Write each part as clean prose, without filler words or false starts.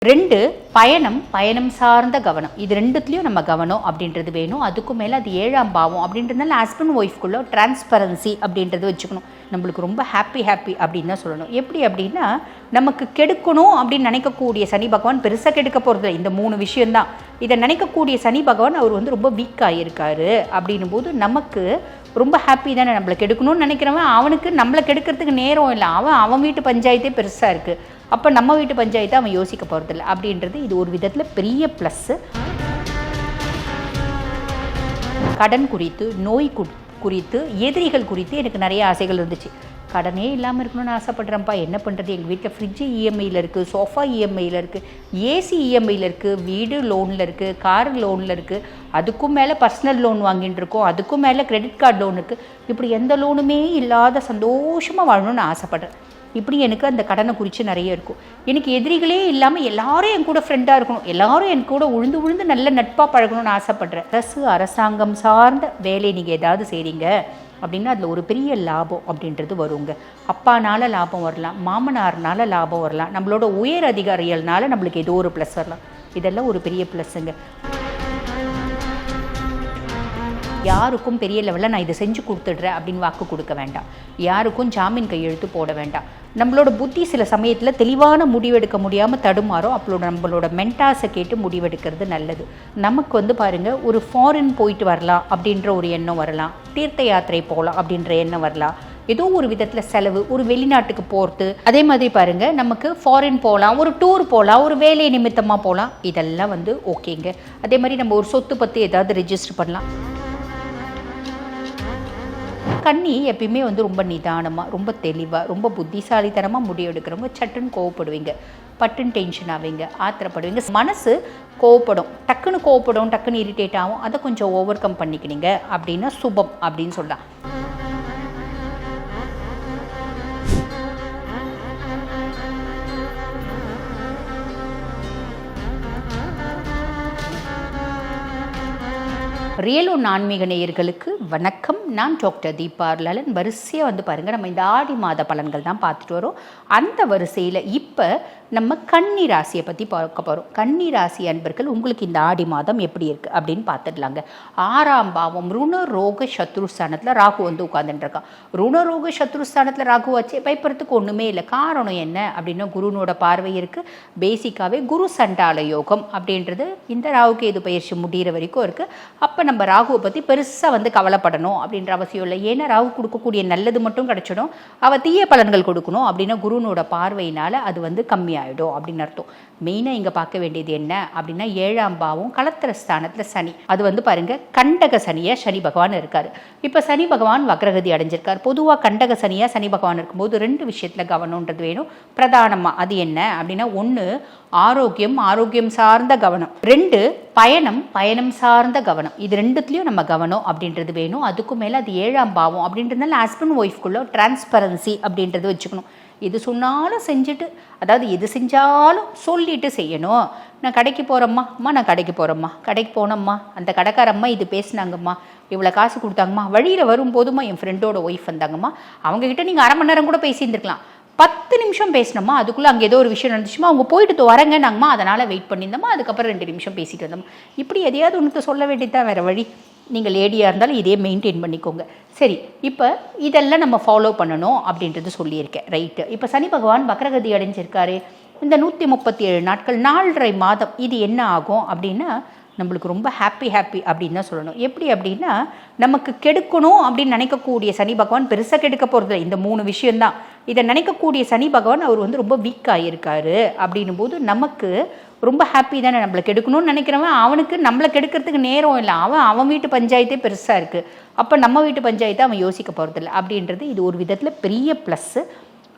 2 பயணம் சார்ந்த கவனம். இது ரெண்டுத்துலேயும் நம்ம கவனம் அப்படின்றது வேணும். அதுக்கும் மேலே அது 7ஆம் பாவம் அப்படின்றதுனால ஹஸ்பண்ட் ஒய்ஃப்குள்ளே டிரான்ஸ்பரன்சி அப்படின்றது வச்சுக்கணும். நம்மளுக்கு ரொம்ப ஹாப்பி அப்படின்னு தான் சொல்லணும். எப்படி அப்படின்னா, நமக்கு கெடுக்கணும் அப்படின்னு நினைக்கக்கூடிய சனி பகவான் பெருசாக கெடுக்க போகிறது இந்த 3 விஷயந்தான். இதை நினைக்கக்கூடிய சனி பகவான் அவர் வந்து ரொம்ப வீக்காக இருக்கார். அப்படின்னும் போது நமக்கு ரொம்ப ஹாப்பி தானே. நம்மளை கெடுக்கணும்னு நினைக்கிறவன் அவனுக்கு நம்மளை கெடுக்கிறதுக்கு நேரம் இல்லை. அவன் வீட்டு பஞ்சாயத்தே பெருசாக இருக்குது. அப்போ நம்ம வீட்டு பஞ்சாயத்தை அவன் யோசிக்க போகிறதில்ல அப்படின்றது இது ஒரு விதத்தில் பெரிய ப்ளஸ்ஸு. கடன் குறித்து, நோய் குறித்து, எதிரிகள் குறித்து எனக்கு நிறைய ஆசைகள் இருந்துச்சு. கடனே இல்லாமல் இருக்கணும்னு ஆசைப்பட்றேன்ப்பா, என்ன பண்ணுறது? எங்கள் வீட்டில் ஃப்ரிட்ஜு இஎம்ஐயில் இருக்குது, சோஃபா இஎம்ஐயில் இருக்குது, ஏசி இஎம்ஐயில் இருக்குது, வீடு லோனில் இருக்குது, கார் லோனில் இருக்குது, அதுக்கும் மேலே பர்சனல் லோன் வாங்கிட்டு இருக்கோம், அதுக்கும் மேலே கிரெடிட் கார்டு லோன் இருக்குது. இப்படி எந்த லோனுமே இல்லாத சந்தோஷமாக வாழணும்னு ஆசைப்பட்றேன். இப்படி எனக்கு அந்த கடனை குறித்து நிறைய இருக்கும். எனக்கு எதிரிகளே இல்லாமல் எல்லாரும் என் கூட ஃப்ரெண்டாக இருக்கணும், எல்லாரும் என் கூட உழுந்து நல்ல நட்பாக பழகணும்னு ஆசைப்பட்றேன். அரசாங்கம் சார்ந்த வேலை நீங்கள் ஏதாவது செய்கிறீங்க அப்படின்னா அதில் ஒரு பெரிய லாபம் அப்படின்றது வருங்க. அப்பானால லாபம் வரலாம், மாமனார்னால லாபம் வரலாம், நம்மளோட உயர் அதிகாரிகள்னால நம்மளுக்கு ஏதோ ஒரு ப்ளஸ் வரலாம். இதெல்லாம் ஒரு பெரிய ப்ளஸ்ஸுங்க. யாருக்கும் பெரிய லெவலில் நான் இதை செஞ்சு கொடுத்துட்றேன் அப்படின்னு வாக்கு கொடுக்க வேண்டாம். யாருக்கும் ஜாமீன் கையெழுத்து போட வேண்டாம். நம்மளோட புத்தி சில சமயத்தில் தெளிவான முடிவெடுக்க முடியாமல் தடுமாறும். அப்போது நம்மளோட மென்டாஸை கேட்டு முடிவெடுக்கிறது நல்லது. நமக்கு வந்து பாருங்கள், ஒரு ஃபாரின் போயிட்டு வரலாம் அப்படின்ற ஒரு எண்ணம் வரலாம், தீர்த்த யாத்திரை போகலாம் அப்படின்ற எண்ணம் வரலாம், ஏதோ ஒரு விதத்தில் செலவு, ஒரு வெளிநாட்டுக்கு போகிறது. அதே மாதிரி பாருங்கள், நமக்கு ஃபாரின் போகலாம், ஒரு டூர் போகலாம், ஒரு வேலை நிமித்தமாக போகலாம். இதெல்லாம் வந்து ஓகேங்க. அதே மாதிரி நம்ம ஒரு சொத்து பற்றி ஏதாவது ரெஜிஸ்டர் பண்ணலாம். கன்னி எப்பயுமே வந்து ரொம்ப நிதானமாக, ரொம்ப தெளிவாக, ரொம்ப புத்திசாலித்தனமாக முடிவெடுக்கிறவங்க. சட்டுன்னு கோவப்படுவீங்க, பட்டுன்னு டென்ஷன் ஆவீங்க, ஆத்திரப்படுவீங்க, மனசு கோவப்படும், டக்குன்னு இரிட்டேட் ஆகும். அதை கொஞ்சம் ஓவர் கம் பண்ணிக்கினீங்க அப்படின்னா சுபம் அப்படின்னு சொல்லலாம். ரியல் ஒன் ஆன்மீக நேயர்களுக்கு வணக்கம். நான் டாக்டர் தீபா லலன். வரிசையாக வந்து பாருங்கள், நம்ம இந்த ஆடி மாத பலன்கள் தான் பார்த்துட்டு வரோம். அந்த வரிசையில் இப்போ நம்ம கன்னி ராசியை பற்றி பார்க்க போகிறோம். கன்னி ராசி அன்பர்கள், உங்களுக்கு இந்த ஆடி மாதம் எப்படி இருக்குது அப்படின்னு பார்த்துடலாங்க. 6ஆம் பாவம் ருணரோக சத்ருஸ்தானத்தில் ராகு வந்து உட்காந்துட்டுருக்கான். ருணரோக சத்ருஸ்தானத்தில் ராகு வச்சு பயப்படுறதுக்கு ஒன்றுமே இல்லை. காரணம் என்ன அப்படின்னா, குருனோட பார்வை இருக்குது. பேசிக்காகவே குரு சண்டால யோகம் அப்படின்றது இந்த ராகுக்கு எது பயிற்சி முடிகிற வரைக்கும் இருக்குது. அப்போ நம்ம ராகுவை பற்றி பெருசாக வந்து கவலைப்படணும் அப்படின்ற அவசியம் இல்லை. ஏன்னா ராகு கொடுக்கக்கூடிய நல்லது மட்டும் கிடச்சிடும், அவள் தீய பலன்கள் கொடுக்கணும் அப்படின்னா குருனோட பார்வையினால் அது வந்து கம்மியாகிடும் அப்படின்னு அர்த்தம். மெயினாக இங்கே பார்க்க வேண்டியது என்ன அப்படின்னா, 7ஆம் பாவம் களத்திர ஸ்தானத்தில் சனி. அது வந்து பாருங்கள், கண்டக சனியாக சனி பகவான் இருக்கார். இப்போ சனி பகவான் வக்ரகதி அடைஞ்சிருக்கார். பொதுவாக கண்டக சனியாக சனி பகவான் இருக்கும்போது 2 விஷயத்தில் கவனம்ன்றது வேணும் பிரதானமாக. அது என்ன அப்படின்னா, 1 ஆரோக்கியம் சார்ந்த கவனம், 2 பயணம் சார்ந்த கவனம். இது ரெண்டுத்துலேயும் நம்ம கவனம் அப்படின்றது வேணும். அதுக்கும் மேலே அது 7ஆம் பாவம் அப்படின்றதுனால ஹஸ்பண்ட் ஒய்ஃப்குள்ளே டிரான்ஸ்பரன்சி அப்படின்றது வச்சுக்கணும். எது சொன்னாலும் செஞ்சுட்டு, அதாவது எது செஞ்சாலும் சொல்லிட்டு செய்யணும். நான் கடைக்கு போகிறேம்மா, நான் கடைக்கு போகிறேம்மா, கடைக்கு போனோம்மா, அந்த கடைக்காரம்மா இது பேசினாங்கம்மா, இவ்வளோ காசு கொடுத்தாங்கம்மா, வழியில் வரும்போதுமா என் ஃப்ரெண்டோட ஒய்ஃப் வந்தாங்கம்மா, அவங்கக்கிட்ட நீங்கள் அரை மணி நேரம் கூட பேசியிருந்துருக்கலாம். 10 நிமிஷம் பேசினோம்மா, அதுக்குள்ளே அங்கே ஏதோ ஒரு விஷயம் நடந்துச்சுமா, அவங்க போயிட்டு வரங்க நாங்கம்மா, அதனால் வெயிட் பண்ணியிருந்தோம்மா, அதுக்கப்புறம் 2 நிமிஷம் பேசிட்டு வந்தோம்மா. இப்படி எதையாவது ஒன்று சொல்ல வேண்டியதான், வேறு வழி. நீங்கள் லேடியாக இருந்தாலும் இதே மெயின்டைன் பண்ணிக்கோங்க. சரி, இப்போ இதெல்லாம் நம்ம ஃபாலோ பண்ணணும் அப்படின்றது சொல்லியிருக்கேன். ரைட்டு. இப்போ சனி பகவான் வக்ரகதி அடைஞ்சிருக்காரு. இந்த 137 நாட்கள் 4.5 மாதம் இது என்ன ஆகும் அப்படின்னா, நம்மளுக்கு ரொம்ப ஹாப்பி அப்படின்னு தான் சொல்லணும். எப்படி அப்படின்னா, நமக்கு கெடுக்கணும் அப்படின்னு நினைக்கக்கூடிய சனி பகவான் பெருசாக கெடுக்க போகிறது இந்த 3 விஷயந்தான். இதை நினைக்கக்கூடிய சனி பகவான் அவர் வந்து ரொம்ப வீக்காக இருக்கார். அப்படின்னும் போது நமக்கு ரொம்ப ஹாப்பி தானே. நம்மளை கெடுக்கணும்னு நினைக்கிறவன் அவனுக்கு நம்மளை கெடுக்கிறதுக்கு நேரம் இல்லை. அவன் வீட்டு பஞ்சாயத்தே பெருசாக இருக்குது. அப்போ நம்ம வீட்டு பஞ்சாயத்தை அவன் யோசிக்க போகிறதில்ல அப்படின்றது இது ஒரு விதத்தில் பெரிய ப்ளஸ்ஸு,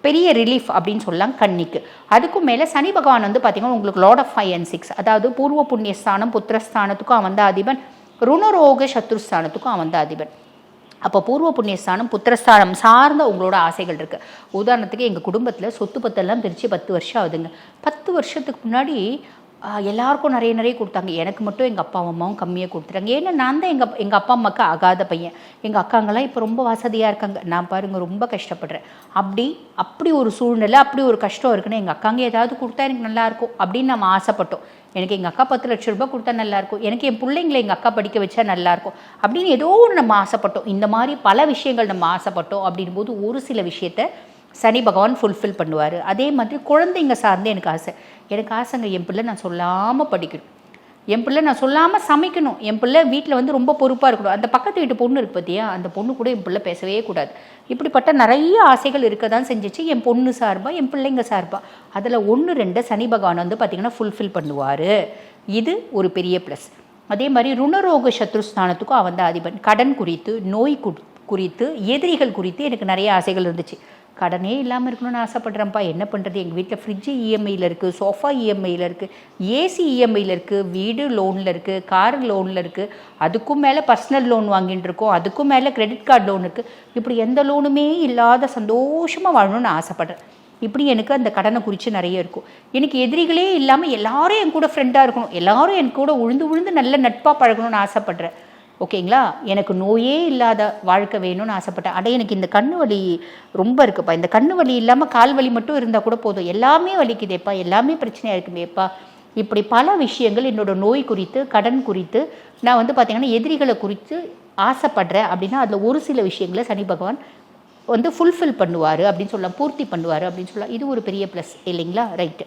பெரிய ரிலீஃப் அப்படின்னு சொல்லலாம் கன்னிக்கு. அதுக்கும் மேலே சனி பகவான் வந்து பார்த்திங்கன்னா உங்களுக்கு லார்ட் ஆஃப் 5 and 6, அதாவது பூர்வ புண்ணியஸ்தானம் புத்திரஸ்தானத்துக்கும் அவன் தான் அதிபன், ருணரோக சத்ருஸ்தானத்துக்கும் அவன் தான் அதிபன். அப்போ பூர்வ புண்ணியஸ்தானம் புத்திரஸ்தானம் சார்ந்த உங்களோட ஆசைகள் இருக்குது. உதாரணத்துக்கு எங்கள் குடும்பத்தில் சொத்து பத்தெல்லாம் பிரித்து 10 வருஷம் ஆகுதுங்க. 10 வருஷத்துக்கு முன்னாடி எல்லாருக்கும் நிறைய கொடுத்தாங்க. எனக்கு மட்டும் எங்கள் அப்பா அம்மாவும் கம்மியாக கொடுத்துட்டாங்க. ஏன்னா நான் தான் எங்கள் அப்பா அம்மாவுக்கு ஆகாத பையன். எங்கள் அக்காங்கெல்லாம் இப்போ ரொம்ப வசதியாக இருக்காங்க. நான் பாருங்கள் ரொம்ப கஷ்டப்படுறேன். அப்படி ஒரு சூழ்நிலை, அப்படி ஒரு கஷ்டம் இருக்குன்னு எங்கள் அக்காங்க ஏதாவது கொடுத்தா எனக்கு நல்லாயிருக்கும் அப்படின்னு நம்ம ஆசைப்பட்டோம். எனக்கு எங்கள் அக்கா 10 லட்சம் ரூபாய் கொடுத்தா நல்லாயிருக்கும், எனக்கு என் பிள்ளைங்களை எங்கள் அக்கா படிக்க வச்சா நல்லாயிருக்கும் அப்படின்னு ஏதோ ஒன்று நம்ம ஆசைப்பட்டோம். இந்த மாதிரி பல விஷயங்கள் நம்ம ஆசைப்பட்டோம். அப்படின் போது ஒரு சில விஷயத்தை சனி பகவான் ஃபுல்ஃபில் பண்ணுவார். அதே மாதிரி குழந்தைங்க சார்ந்து எனக்கு ஆசைங்க, என் பிள்ளை நான் சொல்லாமல் படிக்கணும், என் பிள்ளை நான் சொல்லாமல் சமைக்கணும், என் பிள்ளை வீட்டில் வந்து ரொம்ப பொறுப்பாக இருக்கணும். அந்த பக்கத்து வீட்டு பொண்ணு இருக்கு பார்த்தியா, அந்த பொண்ணு கூட என் பிள்ளை பேசவே கூடாது. இப்படிப்பட்ட நிறைய ஆசைகள் இருக்க தான் செஞ்சிச்சு என் பொண்ணு சார்பாக, என் பிள்ளைங்க சார்பாக. அதில் 1-2 சனி பகவான் வந்து பார்த்திங்கன்னா ஃபுல்ஃபில் பண்ணுவார். இது ஒரு பெரிய ப்ளஸ். அதே மாதிரி ருணரோக சத்ருஸ்தானத்துக்கும் அவன் தான் அதிபன். கடன் குறித்து, நோய் குறித்து, எதிரிகள் குறித்து எனக்கு நிறைய ஆசைகள் இருந்துச்சு. கடனே இல்லாமல் இருக்கணும்னு ஆசைப்படுறேன்ப்பா, என்ன பண்ணுறது, எங்கள் வீட்டில் ஃப்ரிட்ஜு இஎம்ஐயில் இருக்குது, சோஃபா இஎம்ஐயில் இருக்குது, ஏசி இஎம்ஐயில் இருக்குது, வீடு லோனில் இருக்குது, கார் லோனில் இருக்குது, அதுக்கும் மேலே பர்சனல் லோன் வாங்கிட்டு இருக்கோம், அதுக்கும் மேலே கிரெடிட் கார்டு லோன் இருக்குது. இப்படி எந்த லோனுமே இல்லாத சந்தோஷமாக வாழணும்னு ஆசைப்பட்றேன். இப்படி எனக்கு அந்த கடனை குறித்து நிறைய இருக்கும். எனக்கு எதிரிகளே இல்லாமல் எல்லாரும் என் கூட ஃப்ரெண்டாக இருக்கணும், எல்லாரும் என் கூட உழுந்து நல்ல நட்பாக பழகணும்னு ஆசைப்பட்றேன். ஓகேங்களா? எனக்கு நோயே இல்லாத வாழ்க்கை வேணும்னு ஆசைப்பட்டேன். எனக்கு இந்த கண்ணு வலி ரொம்ப இருக்குப்பா, இந்த கண்ணு வலி இல்லாமல் கால் வலி மட்டும் இருந்தால் கூட போதும், எல்லாமே வலிக்குதேப்பா, எல்லாமே பிரச்சனையாக இருக்குமேப்பா. இப்படி பல விஷயங்கள் என்னோடய நோய் குறித்து, கடன் குறித்து, நான் வந்து பார்த்திங்கன்னா எதிரிகளை குறித்து ஆசைப்படுறேன். அப்படின்னா அதில் ஒரு சில விஷயங்களை சனி பகவான் வந்து ஃபுல்ஃபில் பண்ணுவார் அப்படின்னு சொல்லலாம், பூர்த்தி பண்ணுவார் அப்படின்னு சொல்லலாம். இது ஒரு பெரிய ப்ளஸ் இல்லைங்களா? ரைட்டு.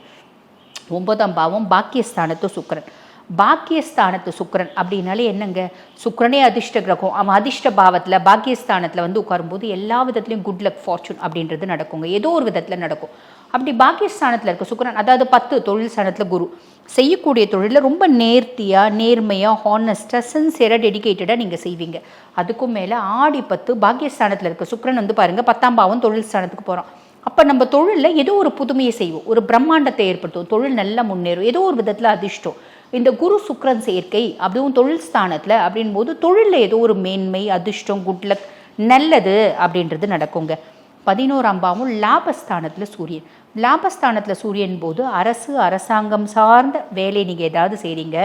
9ஆம் பாவம் பாக்கியஸ்தானத்து சுக்கிரன். பாக்கியஸ்தானத்து சுக்கிரன் அப்படின்னாலே என்னங்க, சுக்கிரனே அதிர்ஷ்ட கிரகம். அவன் அதிர்ஷ்ட பாவத்தில் பாக்கியஸ்தானத்தில் வந்து உட்காரும்போது எல்லா விதத்துலையும் குட் லக் ஃபார்ச்சூன் அப்படின்றது நடக்குங்க, ஏதோ ஒரு விதத்தில் நடக்கும். அப்படி பாக்கியஸ்தானத்தில் இருக்க சுக்கிரன், அதாவது 10 தொழில் ஸ்தானத்தில் குரு, செய்யக்கூடிய தொழிலில் ரொம்ப நேர்த்தியாக, நேர்மையாக, ஹானஸ்ட்டாக, சின்சியராக, டெடிக்கேட்டடாக நீங்கள் செய்வீங்க. அதுக்கும் மேலே ஆடி 10 பாக்கியஸ்தானத்தில் இருக்க சுக்கிரன் வந்து பாருங்கள் 10ஆம் பாவம் தொழில் ஸ்தானத்துக்கு போகிறோம். அப்போ நம்ம தொழிலில் ஏதோ ஒரு புதுமையை செய்வோம், ஒரு பிரம்மாண்டத்தை ஏற்படுத்தும், தொழில் நல்லா முன்னேறும், ஏதோ ஒரு விதத்தில் அதிர்ஷ்டம். இந்த குரு சுக்கிரன் சேர்க்கை அப்படியும் தொழில் ஸ்தானத்தில் அப்படின் போது தொழிலில் ஏதோ ஒரு மேன்மை, அதிர்ஷ்டம், குட்லக், நல்லது அப்படின்றது நடக்குங்க. 11ஆம் பாவம் லாபஸ்தானத்தில் சூரியன். லாபஸ்தானத்தில் சூரியன் போது அரசு, அரசாங்கம் சார்ந்த வேலை நீங்கள் ஏதாவது செய்கிறீங்க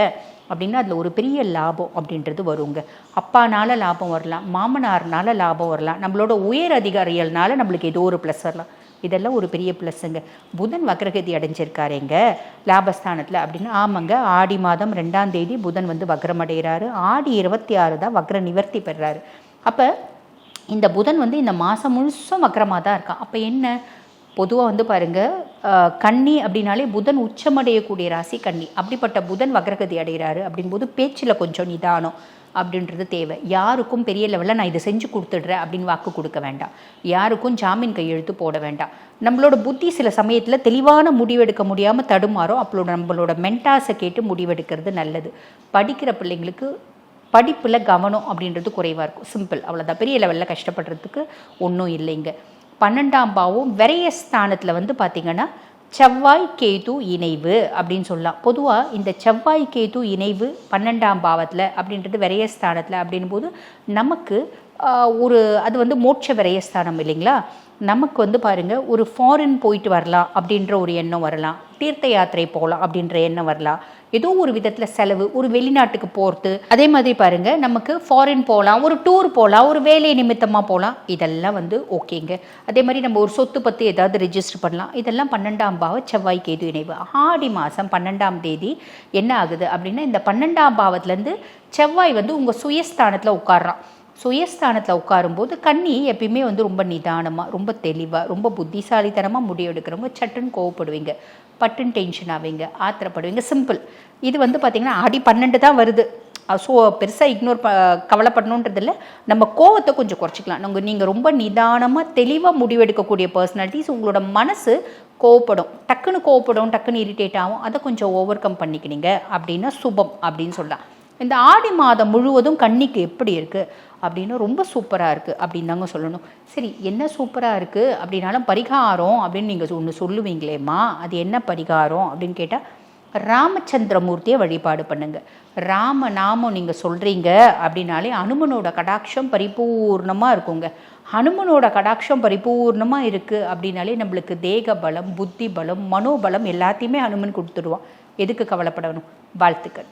அப்படின்னா அதில் ஒரு பெரிய லாபம் அப்படின்றது வருங்க. அப்பானால லாபம் வரலாம், மாமனார்னால லாபம் வரலாம், நம்மளோட உயர் அதிகாரிகள்னால நம்மளுக்கு ஏதோ ஒரு ப்ளஸ் வரலாம். இதெல்லாம் ஒரு பெரிய ப்ளஸ்ஸுங்க. புதன் வக்ரகதி அடைஞ்சிருக்காருங்க லாபஸ்தானத்தில் அப்படின்னு. ஆமாங்க, ஆடி மாதம் 2ஆம் தேதி புதன் வந்து வக்ரம் அடைகிறாரு. ஆடி 26 தான் வக்ர நிவர்த்தி பெறாரு. அப்போ இந்த புதன் வந்து இந்த மாதம் முழுசும் வக்ரமாக தான் இருக்கான். அப்போ என்ன, பொதுவாக வந்து பாருங்கள், கன்னி அப்படின்னாலே புதன் உச்சமடையக்கூடிய ராசி கன்னி. அப்படிப்பட்ட புதன் வக்ரகதி அடைகிறாரு அப்படின்போது பேச்சில் கொஞ்சம் நிதானம் அப்படின்றது தேவை. யாருக்கும் பெரிய லெவலில் நான் இதை செஞ்சு கொடுத்துடுறேன் அப்படின்னு வாக்கு கொடுக்க வேண்டாம். யாருக்கும் ஜாமீன் கையெழுத்து போட வேண்டாம். நம்மளோட புத்தி சில சமயத்தில் தெளிவான முடிவெடுக்க முடியாமல் தடுமாறும். அப்போ நம்மளோட மென்டாஸை கேட்டு முடிவெடுக்கிறது நல்லது. படிக்கிற பிள்ளைங்களுக்கு படிப்பில் கவனம் அப்படின்றது குறைவாக இருக்கும். சிம்பிள், அவ்வளோதான். பெரிய லெவலில் கஷ்டப்படுறதுக்கு ஒன்றும் இல்லைங்க. 12ஆம் பாவம் விரயஸ்தானத்தில் வந்து பார்த்திங்கன்னா செவ்வாய் கேது இணைவு அப்படின்னு சொல்லலாம். பொதுவாக இந்த செவ்வாய் கேது இணைவு 12ஆம் பாவத்தில் அப்படின்றது விரயஸ்தானத்தில் அப்படின்போது நமக்கு அது வந்து மோட்ச விரயஸ்தானம் இல்லைங்களா. நமக்கு வந்து பாருங்கள், ஒரு ஃபாரின் போயிட்டு வரலாம் அப்படின்ற ஒரு எண்ணம் வரலாம், தீர்த்த யாத்திரை போகலாம் அப்படின்ற எண்ணம் வரலாம், ஏதோ ஒரு விதத்தில் செலவு, ஒரு வெளிநாட்டுக்கு போகிறது. அதே மாதிரி பாருங்கள், நமக்கு ஃபாரின் போகலாம், ஒரு டூர் போகலாம், ஒரு வேலை நிமித்தமாக போகலாம், இதெல்லாம் வந்து ஓகேங்க. அதே மாதிரி நம்ம ஒரு சொத்து பற்றி ஏதாவது ரெஜிஸ்டர் பண்ணலாம். இதெல்லாம் 12ஆம் பாவ செவ்வாய் கேது இணைவு. ஆடி மாதம் 12ஆம் தேதி என்ன ஆகுது அப்படின்னா, இந்த 12ஆம் பாவத்துலேருந்து செவ்வாய் வந்து உங்கள் சுயஸ்தானத்தில் உட்கார்றான். சுயஸ்தானத்தில் உட்காரும்போது கன்னி எப்பயுமே வந்து ரொம்ப நிதானமாக, ரொம்ப தெளிவாக, ரொம்ப புத்திசாலித்தனமாக முடிவெடுக்கிறவங்க. சட்டுன்னு கோவப்படுவீங்க, பட்டுன்னு டென்ஷன் ஆவீங்க, ஆத்திரப்படுவீங்க. சிம்பிள். இது வந்து பார்த்திங்கன்னா ஆடி 12 தான் வருது. ஸோ பெருசாக கவலைப்படணுன்றதில்ல. நம்ம கோவத்தை கொஞ்சம் குறைச்சிக்கலாம். நீங்கள் ரொம்ப நிதானமாக தெளிவாக முடிவெடுக்கக்கூடிய பர்சனாலிட்டிஸ். உங்களோட மனசு கோவப்படும், டக்குன்னு இரிட்டேட் ஆகும். அதை கொஞ்சம் ஓவர் கம் பண்ணிக்கினீங்க அப்படின்னா சுபம் அப்படின்னு சொல்லலாம். இந்த ஆடி மாதம் முழுவதும் கன்னிக்கு எப்படி இருக்குது அப்படின்னா ரொம்ப சூப்பராக இருக்குது அப்படின்னு தாங்க சொல்லணும். சரி, என்ன சூப்பராக இருக்குது அப்படின்னாலும் பரிகாரம் அப்படின்னு நீங்கள் ஒன்று சொல்லுவீங்களேம்மா, அது என்ன பரிகாரம் அப்படின்னு கேட்டால், ராமச்சந்திரமூர்த்தியை வழிபாடு பண்ணுங்க. ராம நாமம் நீங்கள் சொல்கிறீங்க அப்படின்னாலே அனுமனோட கடாட்சம் பரிபூர்ணமாக இருக்குங்க. ஹனுமனோட கடாட்சம் பரிபூர்ணமாக இருக்குது அப்படின்னாலே நம்மளுக்கு தேக பலம், புத்தி பலம், மனோபலம் எல்லாத்தையுமே ஹனுமன் கொடுத்துடுவான். எதுக்கு கவலைப்படணும்? வாழ்த்துக்கள்.